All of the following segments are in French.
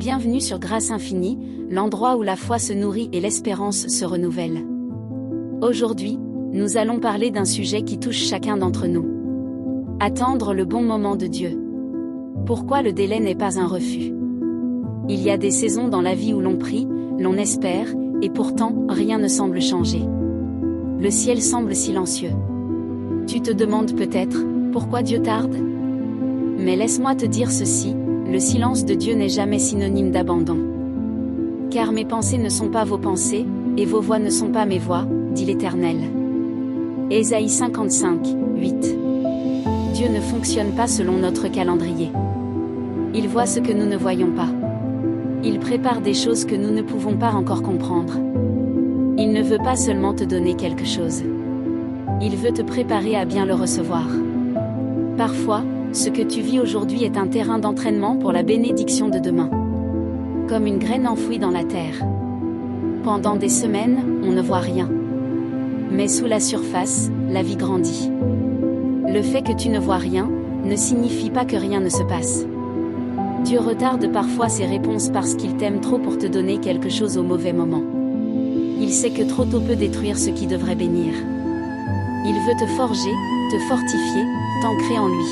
Bienvenue sur Grâce Infinie, l'endroit où la foi se nourrit et l'espérance se renouvelle. Aujourd'hui, nous allons parler d'un sujet qui touche chacun d'entre nous. Attendre le bon moment de Dieu. Pourquoi le délai n'est pas un refus? Il y a des saisons dans la vie où l'on prie, l'on espère, et pourtant, rien ne semble changer. Le ciel semble silencieux. Tu te demandes peut-être, pourquoi Dieu tarde? Mais laisse-moi te dire ceci, le silence de Dieu n'est jamais synonyme d'abandon. Car mes pensées ne sont pas vos pensées, et vos voix ne sont pas mes voix, dit l'Éternel. Ésaïe 55, 8. Dieu ne fonctionne pas selon notre calendrier. Il voit ce que nous ne voyons pas. Il prépare des choses que nous ne pouvons pas encore comprendre. Il ne veut pas seulement te donner quelque chose. Il veut te préparer à bien le recevoir. Parfois, ce que tu vis aujourd'hui est un terrain d'entraînement pour la bénédiction de demain. Comme une graine enfouie dans la terre. Pendant des semaines, on ne voit rien. Mais sous la surface, la vie grandit. Le fait que tu ne vois rien, ne signifie pas que rien ne se passe. Dieu retarde parfois ses réponses parce qu'il t'aime trop pour te donner quelque chose au mauvais moment. Il sait que trop tôt peut détruire ce qui devrait bénir. Il veut te forger, te fortifier, t'ancrer en lui.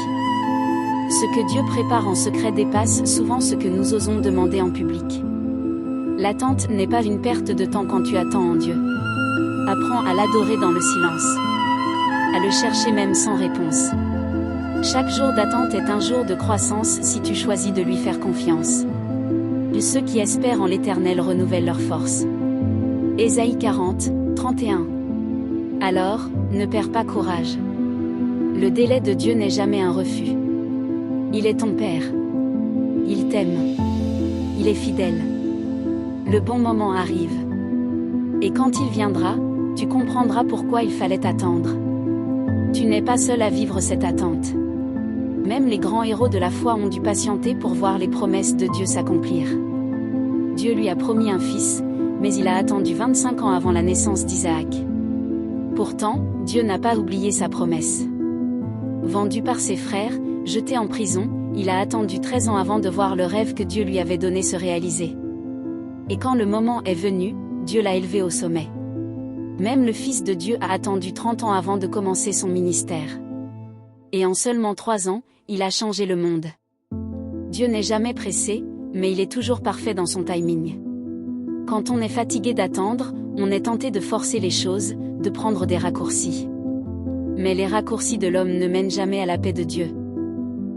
Ce que Dieu prépare en secret dépasse souvent ce que nous osons demander en public. L'attente n'est pas une perte de temps quand tu attends en Dieu. Apprends à l'adorer dans le silence. À le chercher même sans réponse. Chaque jour d'attente est un jour de croissance si tu choisis de lui faire confiance. Ceux qui espèrent en l'Éternel renouvellent leur force. Ésaïe 40, 31. Alors, ne perds pas courage. Le délai de Dieu n'est jamais un refus. Il est ton Père. Il t'aime. Il est fidèle. Le bon moment arrive. Et quand il viendra, tu comprendras pourquoi il fallait attendre. Tu n'es pas seul à vivre cette attente. Même les grands héros de la foi ont dû patienter pour voir les promesses de Dieu s'accomplir. Dieu lui a promis un fils, mais il a attendu 25 ans avant la naissance d'Isaac. Pourtant, Dieu n'a pas oublié sa promesse. Vendu par ses frères, jeté en prison, il a attendu 13 ans avant de voir le rêve que Dieu lui avait donné se réaliser. Et quand le moment est venu, Dieu l'a élevé au sommet. Même le Fils de Dieu a attendu 30 ans avant de commencer son ministère. Et en seulement 3 ans, il a changé le monde. Dieu n'est jamais pressé, mais il est toujours parfait dans son timing. Quand on est fatigué d'attendre, on est tenté de forcer les choses, de prendre des raccourcis. Mais les raccourcis de l'homme ne mènent jamais à la paix de Dieu.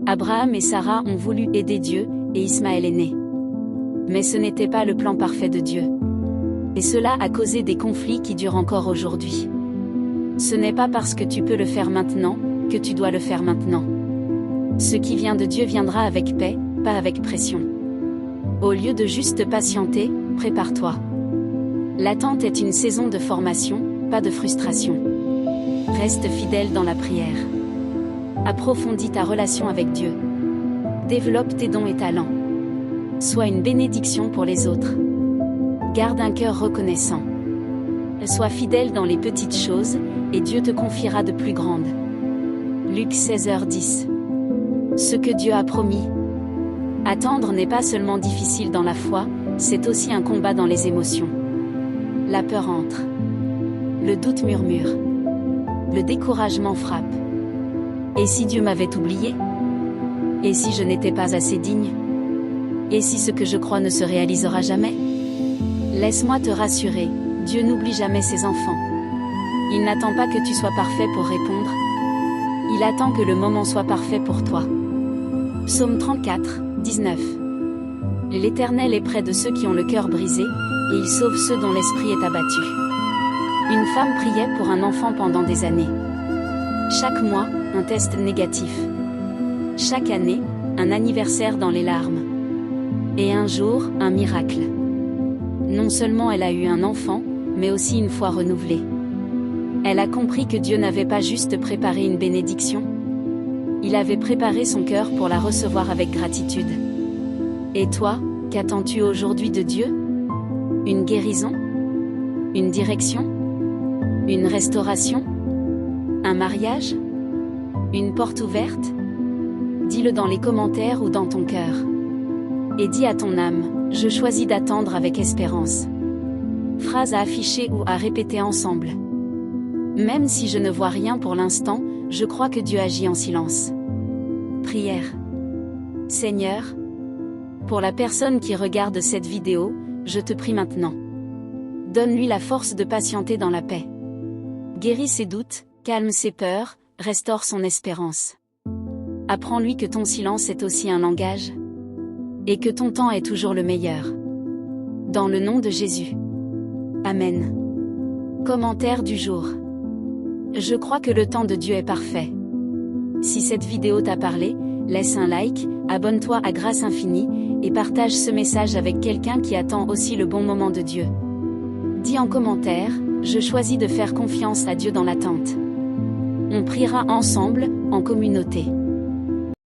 Abraham et Sarah ont voulu aider Dieu, et Ismaël est né. Mais ce n'était pas le plan parfait de Dieu. Et cela a causé des conflits qui durent encore aujourd'hui. Ce n'est pas parce que tu peux le faire maintenant, que tu dois le faire maintenant. Ce qui vient de Dieu viendra avec paix, pas avec pression. Au lieu de juste patienter, prépare-toi. L'attente est une saison de formation, pas de frustration. Reste fidèle dans la prière. Approfondis ta relation avec Dieu. Développe tes dons et talents. Sois une bénédiction pour les autres. Garde un cœur reconnaissant. Sois fidèle dans les petites choses, et Dieu te confiera de plus grandes. Luc 16h10. Ce que Dieu a promis. Attendre n'est pas seulement difficile dans la foi, c'est aussi un combat dans les émotions. La peur entre. Le doute murmure. Le découragement frappe. Et si Dieu m'avait oublié? Et si je n'étais pas assez digne? Et si ce que je crois ne se réalisera jamais? Laisse-moi te rassurer, Dieu n'oublie jamais ses enfants. Il n'attend pas que tu sois parfait pour répondre. Il attend que le moment soit parfait pour toi. Psaume 34, 19. L'Éternel est près de ceux qui ont le cœur brisé, et il sauve ceux dont l'esprit est abattu. Une femme priait pour un enfant pendant des années. Chaque mois, un test négatif. Chaque année, un anniversaire dans les larmes. Et un jour, un miracle. Non seulement elle a eu un enfant, mais aussi une foi renouvelée. Elle a compris que Dieu n'avait pas juste préparé une bénédiction. Il avait préparé son cœur pour la recevoir avec gratitude. Et toi, qu'attends-tu aujourd'hui de Dieu? Une guérison? Une direction? Une restauration? Un mariage? Une porte ouverte? Dis-le dans les commentaires ou dans ton cœur. Et dis à ton âme, Je choisis d'attendre avec espérance. Phrase à afficher ou à répéter ensemble. Même si je ne vois rien pour l'instant, je crois que Dieu agit en silence. Prière. Seigneur, pour la personne qui regarde cette vidéo, je te prie maintenant. Donne-lui la force de patienter dans la paix. Guéris ses doutes, calme ses peurs, restaure son espérance. Apprends-lui que ton silence est aussi un langage. Et que ton temps est toujours le meilleur. Dans le nom de Jésus. Amen. Commentaire du jour. Je crois que le temps de Dieu est parfait. Si cette vidéo t'a parlé, laisse un like, abonne-toi à Grâce Infinie, et partage ce message avec quelqu'un qui attend aussi le bon moment de Dieu. Dis en commentaire, je choisis de faire confiance à Dieu dans l'attente. On priera ensemble, en communauté.